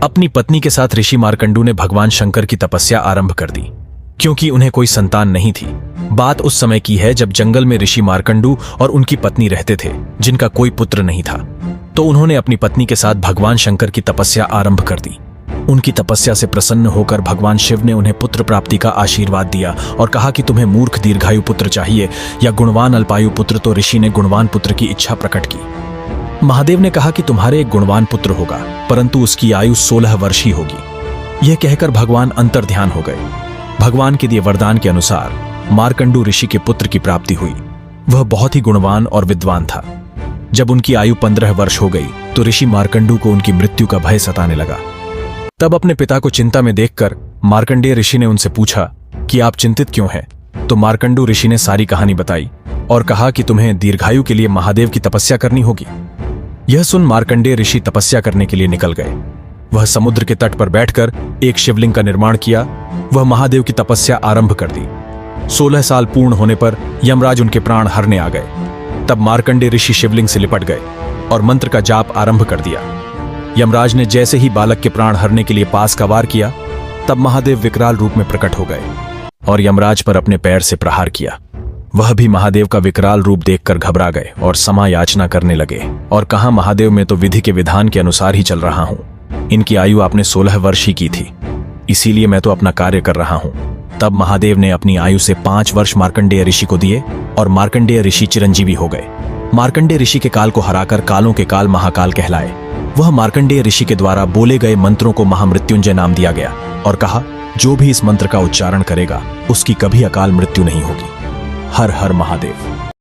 अपनी पत्नी के साथ ऋषि मार्कंडू ने भगवान शंकर की तपस्या आरंभ कर दी, क्योंकि उन्हें कोई संतान नहीं थी। बात उस समय की है जब जंगल में ऋषि मार्कंडू और उनकी पत्नी रहते थे, जिनका कोई पुत्र नहीं था। तो उन्होंने अपनी पत्नी के साथ भगवान शंकर की तपस्या आरंभ कर दी। उनकी तपस्या से प्रसन्न होकर भगवान शिव ने उन्हें पुत्र प्राप्ति का आशीर्वाद दिया और कहा कि तुम्हें मूर्ख दीर्घायु पुत्र चाहिए या गुणवान अल्पायु पुत्र। तो ऋषि ने गुणवान पुत्र की इच्छा प्रकट की। महादेव ने कहा कि तुम्हारे एक गुणवान पुत्र होगा, परंतु उसकी आयु 16 वर्ष ही होगी। यह कहकर भगवान अंतर्ध्यान हो गए। भगवान के दिए वरदान के अनुसार मार्कंडू ऋषि के पुत्र की प्राप्ति हुई। वह बहुत ही गुणवान और विद्वान था। जब उनकी आयु 15 वर्ष हो गई तो ऋषि मार्कंडू को उनकी मृत्यु का भय सताने लगा। तब अपने पिता को चिंता में देखकर मार्कंडेय ऋषि ने उनसे पूछा कि आप चिंतित क्यों हैं। तो मार्कंडू ऋषि ने सारी कहानी बताई और कहा कि तुम्हें दीर्घायु के लिए महादेव की तपस्या करनी होगी। यह सुन मार्कंडेय ऋषि तपस्या करने के लिए निकल गए। वह समुद्र के तट पर बैठकर एक शिवलिंग का निर्माण किया। वह महादेव की तपस्या आरंभ कर दी। 16 साल पूर्ण होने पर यमराज उनके प्राण हरने आ गए। तब मार्कंडेय ऋषि शिवलिंग से लिपट गए और मंत्र का जाप आरंभ कर दिया। यमराज ने जैसे ही बालक के प्राण हरने के लिए पास का वार किया, तब महादेव विकराल रूप में प्रकट हो गए और यमराज पर अपने पैर से प्रहार किया। वह भी महादेव का विकराल रूप देखकर घबरा गए और क्षमा याचना करने लगे और कहा, महादेव मैं तो विधि के विधान के अनुसार ही चल रहा हूं। इनकी आयु आपने 16 वर्ष ही की थी, इसीलिए मैं तो अपना कार्य कर रहा हूं। तब महादेव ने अपनी आयु से 5 वर्ष मार्कंडेय ऋषि को दिए और मार्कंडेय ऋषि चिरंजीवी हो गए। मार्कंडेय ऋषि के काल को हराकर कालों के काल महाकाल कहलाए। वह मार्कंडेय ऋषि के द्वारा बोले गए मंत्रों को महामृत्युंजय नाम दिया गया और कहा, जो भी इस मंत्र का उच्चारण करेगा उसकी कभी अकाल मृत्यु नहीं होगी। हर हर महादेव।